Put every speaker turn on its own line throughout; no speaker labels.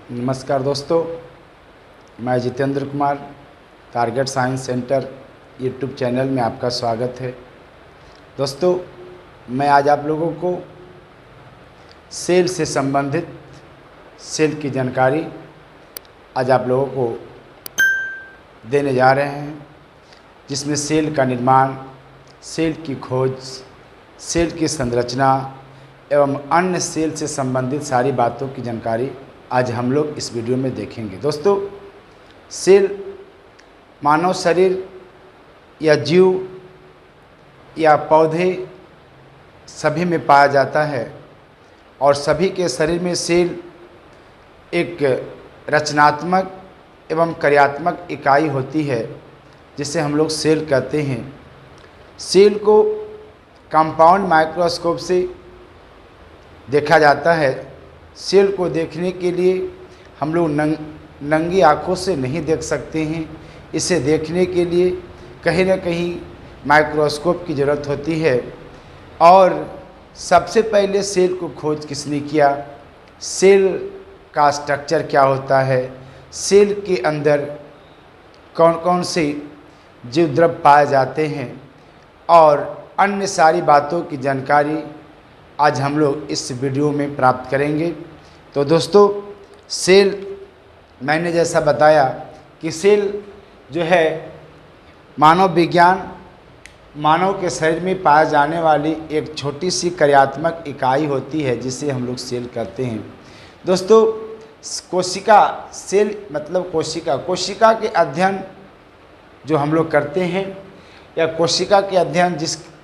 नमस्कार दोस्तों, मैं Jitendra Kumar target science centre YouTube channel में आपका स्वागत है। दोस्तों, मैं आज आप लोगों को सेल से संबंधित सेल की जानकारी आज आप लोगों को देने जा रहे हैं, जिसमें सेल का निर्माण, सेल की खोज, सेल की संरचना एवं अन्य सेल से संबंधित सारी बातों की जानकारी आज हम लोग इस वीडियो में देखेंगे। दोस्तों, सेल मानव शरीर या जीव या पौधे सभी में पाया जाता है और सभी के शरीर में सेल एक रचनात्मक एवं कार्यात्मक इकाई होती है, जिसे हम लोग सेल कहते हैं। सेल को कंपाउंड माइक्रोस्कोप से देखा जाता है। सेल को देखने के लिए हम लोग नंगी आँखों से नहीं देख सकते हैं। इसे देखने के लिए कहीं न कहीं माइक्रोस्कोप की ज़रूरत होती है। और सबसे पहले सेल को खोज किसने किया, सेल का स्ट्रक्चर क्या होता है, सेल के अंदर कौन कौन से जीव द्रव्य पाए जाते हैं और अन्य सारी बातों की जानकारी आज हम लोग इस वीडियो में प्राप्त करेंगे। तो दोस्तों, सेल मैंने जैसा बताया कि सेल जो है मानव विज्ञान, मानव के शरीर में पाए जाने वाली एक छोटी सी कार्यात्मक इकाई होती है, जिसे हम लोग सेल कहते हैं। दोस्तों, कोशिका, सेल मतलब कोशिका के अध्ययन जो हम लोग करते हैं या कोशिका के अध्ययन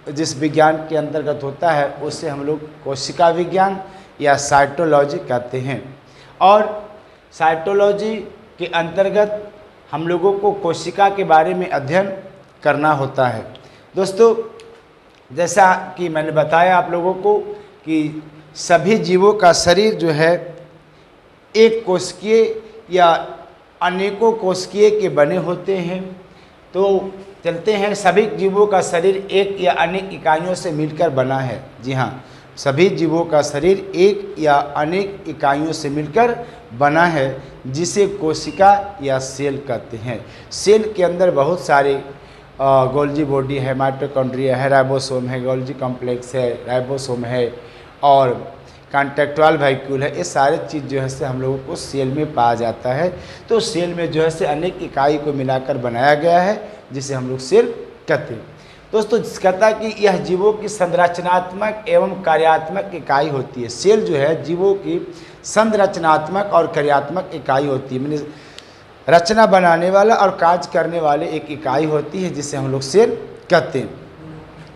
जिस विज्ञान के अंतर्गत होता है, उसे हम लोग कोशिका विज्ञान या साइटोलॉजी कहते हैं। और साइटोलॉजी के अंतर्गत हम लोगों को कोशिका के बारे में अध्ययन करना होता है। दोस्तों, जैसा कि मैंने बताया आप लोगों को कि सभी जीवों का शरीर जो है एक कोशिकीय या अनेकों कोशिकीय के बने होते हैं। तो चलते हैं, सभी जीवों का शरीर एक या अनेक इकाइयों से मिलकर बना है। जी हाँ, सभी जीवों का शरीर एक या अनेक इकाइयों से मिलकर बना है, जिसे कोशिका या सेल कहते हैं। सेल के अंदर बहुत सारे गोल्जी बॉडी है, माइटोकॉन्ड्रिया है, राइबोसोम है, गोल्जी कॉम्प्लेक्स है, राइबोसोम है और कॉन्टैक्टोल वैक्यूल है। ये सारे चीज़ जो है से हम लोगों को सेल में पाया जाता है। तो सेल में जो है से अनेक इकाई को मिलाकर बनाया गया है, जिसे हम लोग सेल कहते हैं। दोस्तों, कहता है कि यह जीवों की संरचनात्मक एवं कार्यात्मक इकाई होती है। सेल जो है जीवों की संरचनात्मक और कार्यात्मक इकाई होती है, मैंने रचना बनाने वाला और कार्य करने वाले एक इकाई होती है, जिसे हम लोग सेल कहते हैं।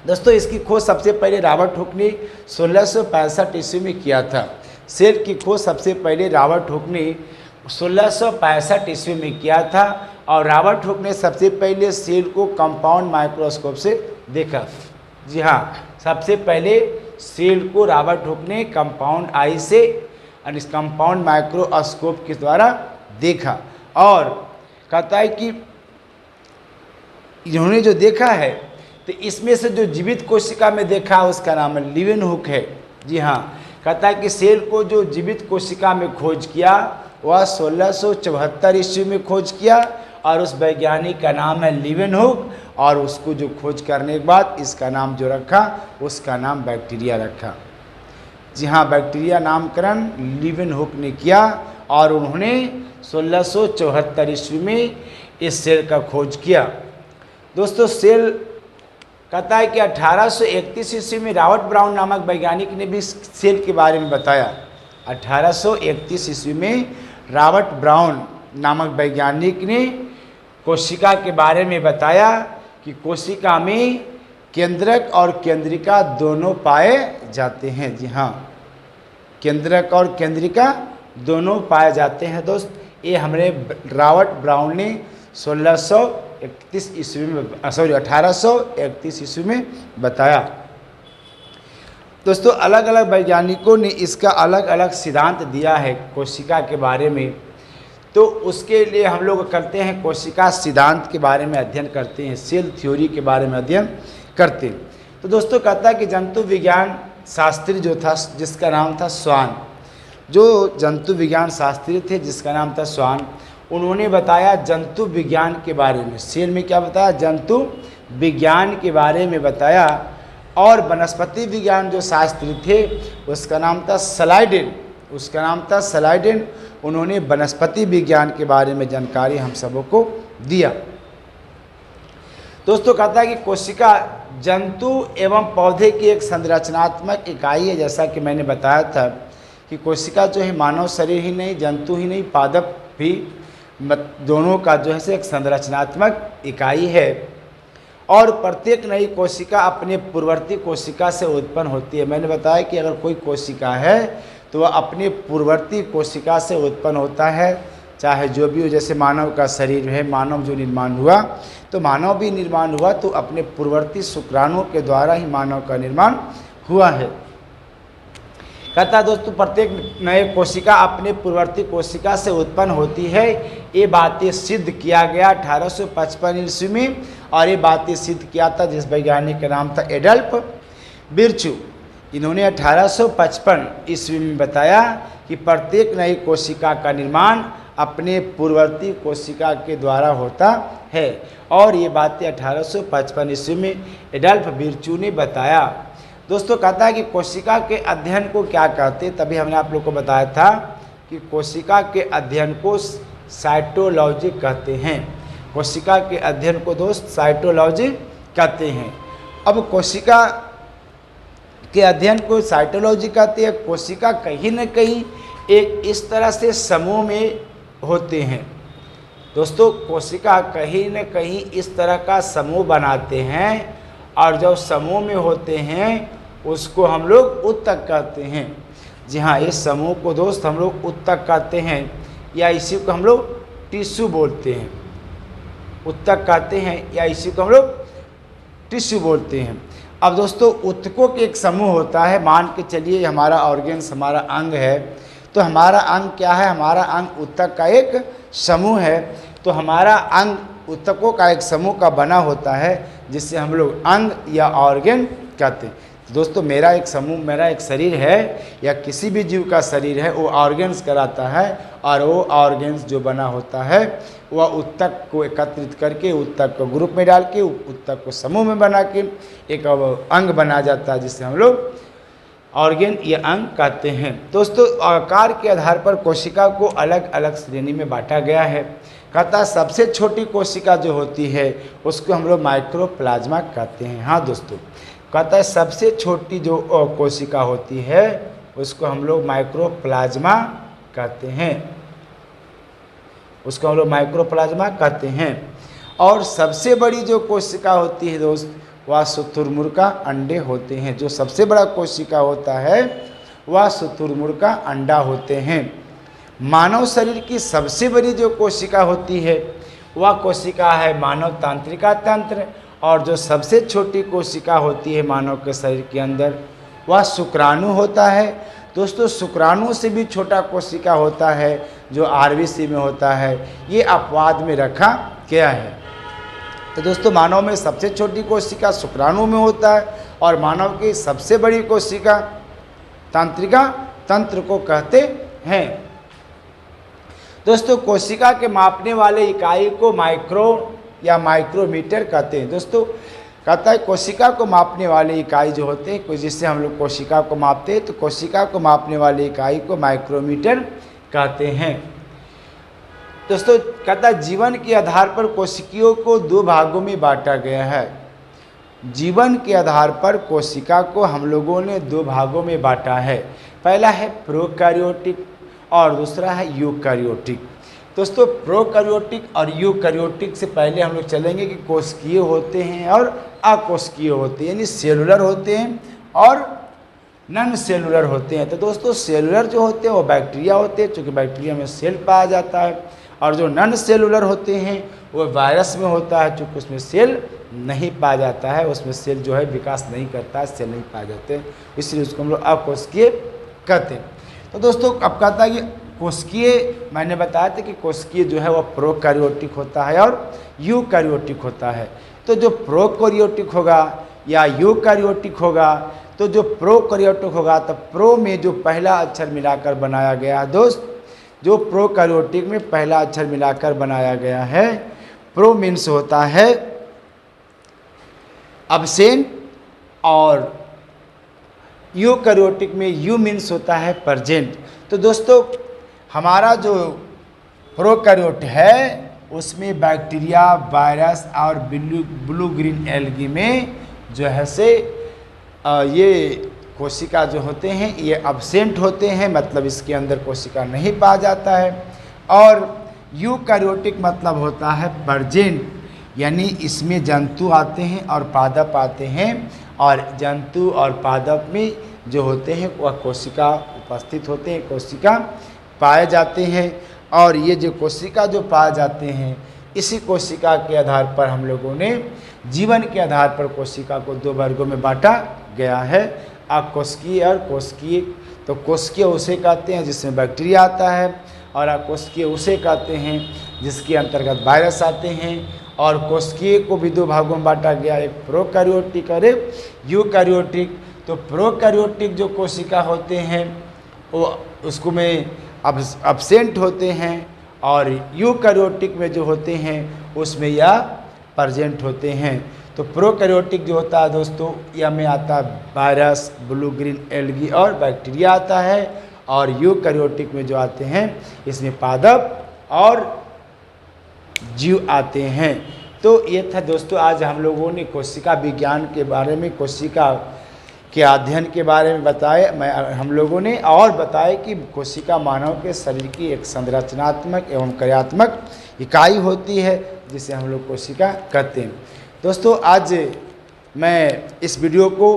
दोस्तों, इसकी खोज सबसे पहले रॉबर्ट हुक ने 1665 ईस्वी में किया था। सेल की खोज सबसे पहले रॉबर्ट हुक ने 1665 ईस्वी में किया था और रॉबर्ट हुक ने सबसे पहले सेल को कंपाउंड माइक्रोस्कोप से देखा। जी हाँ, सबसे पहले सेल को रॉबर्ट हुक ने कंपाउंड आई से और इस कंपाउंड माइक्रोस्कोप के द्वारा देखा। और कहता है कि इन्होंने जो देखा है, तो इसमें से जो जीवित कोशिका में देखा उसका नाम लीवेनहुक है। जी हाँ, कहता है कि सेल को जो जीवित कोशिका में खोज किया वह 1674 ईस्वी में खोज किया और उस वैज्ञानिक का नाम है लीवेनहुक। और उसको जो खोज करने के बाद इसका नाम जो रखा, उसका नाम बैक्टीरिया रखा। जी हाँ, बैक्टीरिया नामकरण लीवेनहुक ने किया और उन्होंने 1674 ईस्वी में इस सेल का खोज किया। दोस्तों, सेल कहता है कि 1831 ईस्वी में रॉबर्ट ब्राउन नामक वैज्ञानिक ने भी सेल के बारे में बताया। 1831 ईस्वी में रॉबर्ट ब्राउन नामक वैज्ञानिक ने कोशिका के बारे में बताया कि कोशिका में केंद्रक और केंद्रिका दोनों पाए जाते हैं। जी हाँ, केंद्रक और केंद्रिका दोनों पाए जाते हैं। दोस्त, ये हमने रॉबर्ट ब्राउन ने 1831 ईस्वी में बताया। दोस्तों, अलग अलग वैज्ञानिकों ने इसका अलग अलग सिद्धांत दिया है कोशिका के बारे में। तो उसके लिए हम लोग करते हैं कोशिका सिद्धांत के बारे में अध्ययन करते हैं, सेल थ्योरी के बारे में अध्ययन करते हैं। तो दोस्तों, कहता है कि जंतु विज्ञान शास्त्री जो था, जिसका नाम था स्वान, जो जंतु विज्ञान शास्त्री थे जिसका नाम था स्वान, उन्होंने बताया जंतु विज्ञान के बारे में। सेल में क्या बताया? जंतु विज्ञान के बारे में बताया। और वनस्पति विज्ञान जो शास्त्री थे उसका नाम था स्लाइडेन, उसका नाम था स्लाइडेन। उन्होंने वनस्पति विज्ञान के बारे में जानकारी हम सबों को दिया। दोस्तों कहता है कि कोशिका जंतु एवं पौधे की एक संरचनात्मक इकाई है। जैसा कि मैंने बताया था कि कोशिका जो है मानव शरीर ही नहीं, जंतु ही नहीं, पादप भी, दोनों का जो है एक संरचनात्मक इकाई है। और प्रत्येक नई कोशिका अपने पूर्ववर्ती कोशिका से उत्पन्न होती है। मैंने बताया कि अगर कोई कोशिका है तो वह अपने पूर्ववर्ती कोशिका से उत्पन्न होता है, चाहे जो भी हो। जैसे मानव का शरीर है, मानव जो निर्माण हुआ तो मानव भी निर्माण हुआ तो अपने पूर्ववर्ती शुक्राणुओं के द्वारा ही मानव का निर्माण हुआ है। कहता है दोस्तों प्रत्येक नए कोशिका अपने पूर्ववर्ती कोशिका से उत्पन्न होती है। ये बातें सिद्ध किया गया 1855 ईस्वी में, और ये बातें सिद्ध किया था जिस वैज्ञानिक का नाम था एडल्फ बिरचू। इन्होंने 1855 ईस्वी में बताया कि प्रत्येक नई कोशिका का निर्माण अपने पूर्ववर्ती कोशिका के द्वारा होता है। और ये बातें 1855 ईस्वी में एडल्फ बिरचू ने बताया। दोस्तों कहता है कि कोशिका के अध्ययन को क्या कहते हैं? तभी हमने आप लोग को बताया था कि कोशिका के अध्ययन को साइटोलॉजी कहते हैं। कोशिका के अध्ययन को दोस्त साइटोलॉजी कहते हैं। अब कोशिका के अध्ययन को साइटोलॉजी कहते हैं। कोशिका कहीं न कहीं एक इस तरह से समूह में होते हैं। दोस्तों कोशिका कहीं न कहीं इस तरह का समूह बनाते हैं, और जब समूह में होते हैं उसको हम लोग उत्तक कहते हैं। जी हाँ, इस समूह को दोस्त हम लोग उत्तक कहते हैं, या इसी को हम लोग टिश्यू बोलते हैं। उत्तक कहते हैं या इसी को हम लोग टिश्यू बोलते हैं। अब दोस्तों उत्तकों के एक समूह होता है। मान के चलिए हमारा ऑर्गेन्स, हमारा अंग है, तो हमारा अंग क्या है? हमारा अंग उत्तक का एक समूह है। तो हमारा अंग उत्तकों का एक समूह का बना होता है, जिससे हम लोग अंग या ऑर्गेन कहते हैं। दोस्तों मेरा एक समूह, मेरा एक शरीर है या किसी भी जीव का शरीर है, वो ऑर्गेन्स कराता है, और वो ऑर्गेन्स जो बना होता है वह उत्तक को एकत्रित करके, उत्तक को ग्रुप में डाल के, उत्तक को समूह में बना के एक अंग बना जाता है, जिससे हम लोग ऑर्गेन या अंग कहते हैं। दोस्तों आकार के आधार पर कोशिका को अलग अलग श्रेणी में बांटा गया है। कहता सबसे छोटी कोशिका जो होती है उसको हम लोग माइक्रोप्लाज्मा कहते हैं। हाँ दोस्तों, कहता है सबसे छोटी जो कोशिका होती है उसको हम लोग माइक्रोप्लाज्मा कहते हैं, उसको हम लोग माइक्रोप्लाज्मा कहते हैं। और सबसे बड़ी जो कोशिका होती है दोस्त, वह शुतुरमुर्ग का अंडे होते हैं। जो सबसे बड़ा कोशिका होता है वह शुतुरमुर्ग का अंडा होते हैं। मानव शरीर की सबसे बड़ी जो कोशिका होती है वह कोशिका है मानव तंत्रिका तंत्र, और जो सबसे छोटी कोशिका होती है मानव के शरीर के अंदर वह शुक्राणु होता है। दोस्तों शुक्राणु से भी छोटा कोशिका होता है जो आरबीसी में होता है, ये अपवाद में रखा गया है। तो दोस्तों मानव में सबसे छोटी कोशिका शुक्राणु में होता है, और मानव की सबसे बड़ी कोशिका तंत्रिका तंत्र को कहते हैं। दोस्तों कोशिका के मापने वाले इकाई को माइक्रो या माइक्रोमीटर कहते हैं। दोस्तों कहता है कोशिका को मापने वाले इकाई जो होते हैं, जिससे हम लोग कोशिका को मापते हैं, तो कोशिका को मापने वाली इकाई को माइक्रोमीटर कहते हैं। दोस्तों कहता है जीवन के आधार पर कोशिकाओं को दो भागों में बांटा गया है। जीवन के आधार पर कोशिका को हम लोगों ने दो भागों में बांटा है। पहला है प्रोकैरियोटिक और दूसरा है यूकैरियोटिक। दोस्तों प्रोकैरियोटिक और यूकैरियोटिक से पहले हम लोग चलेंगे कि कोशिकीय होते हैं और अकोशिकीय होते हैं, यानी सेलुलर होते हैं और नॉन सेलुलर होते हैं। तो दोस्तों सेलुलर जो होते हैं वो बैक्टीरिया होते हैं, चूँकि बैक्टीरिया में सेल पाया जाता है, और जो नॉन सेलुलर होते हैं वो वायरस में होता है, चूँकि उसमें सेल नहीं पाया जाता है, उसमें सेल जो है विकास नहीं करता है, सेल नहीं पाए जाते हैं, इसलिए उसको हम लोग अकोशिकीय कहते हैं। तो दोस्तों अब कहता है कि कोशिकीय, मैंने बताया था कि कोशिकीय जो है वह प्रोकैरियोटिक होता है और यूकैरियोटिक होता है। तो जो प्रोकैरियोटिक होगा या यूकैरियोटिक होगा। तो जो प्रोकैरियोटिक होगा तो प्रो में जो पहला अक्षर मिलाकर बनाया गया है दोस्त, जो प्रोकैरियोटिक में पहला अक्षर मिलाकर बनाया गया है, प्रो मीन्स होता है अब्सेंट, और यूकैरियोटिक में यू मीन्स होता है प्रेजेंट। तो दोस्तों हमारा जो प्रोकैरियोट है उसमें बैक्टीरिया, वायरस और ब्लू ग्रीन एल्गी में जो है से ये कोशिका जो होते हैं ये अब्सेंट होते हैं, मतलब इसके अंदर कोशिका नहीं पाया जाता है। और यूकैरियोटिक मतलब होता है प्रेजेंट, यानी इसमें जंतु आते हैं और पादप आते हैं, और जंतु और पादप में जो होते हैं वह कोशिका उपस्थित होते हैं, कोशिका पाए जाते हैं। और ये जो कोशिका जो पाए जाते हैं, इसी कोशिका के आधार पर हम लोगों ने जीवन के आधार पर कोशिका को दो वर्गों में बांटा गया है, अकोशिकीय और कोशिकीय। तो कोशिकीय उसे कहते हैं जिसमें बैक्टीरिया आता है, और अकोशिकीय उसे कहते हैं जिसके अंतर्गत वायरस आते हैं। और कोशिकीय को भी दो भागों में बांटा गया, एक प्रोकैरियोटिक और एक यूकैरियोटिक। तो प्रोकैरियोटिक जो कोशिका होते हैं वो उसको में अब्सेंट होते हैं, और यूकैरियोटिक में जो होते हैं उसमें यह प्रेजेंट होते हैं। तो प्रोकैरियोटिक जो होता है दोस्तों, यह में आता है वायरस, ब्लू ग्रीन एल्गी और बैक्टीरिया आता है, और यूकैरियोटिक में जो आते हैं इसमें पादप और जीव आते हैं। तो ये था दोस्तों आज हम लोगों ने कोशिका विज्ञान के बारे में, कोशिका के अध्ययन के बारे में बताए हम लोगों ने, और बताए कि कोशिका मानव के शरीर की एक संरचनात्मक एवं कार्यात्मक इकाई होती है जिसे हम लोग कोशिका कहते हैं। दोस्तों आज मैं इस वीडियो को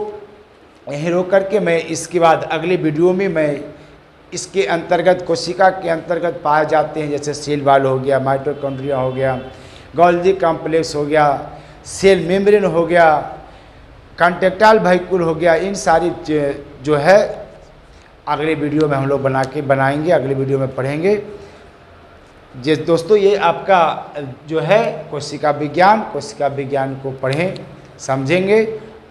यहीं रोक करके मैं इसके बाद अगले वीडियो में मैं इसके अंतर्गत कोशिका के अंतर्गत पाए जाते हैं जैसे सेल वॉल हो गया, माइटोकॉन्ड्रिया हो गया, गोल्गी कॉम्प्लेक्स हो गया, सेल मेम्ब्रेन हो गया, कॉन्ट्रैक्टाइल वेहिकल हो गया, इन सारी जो है अगले वीडियो में हम लोग बनाएंगे, अगले वीडियो में पढ़ेंगे। जी दोस्तों ये आपका जो है कोशिका विज्ञान को पढ़ें, समझेंगे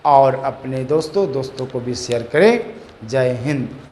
और अपने दोस्तों को भी शेयर करें। जय हिंद।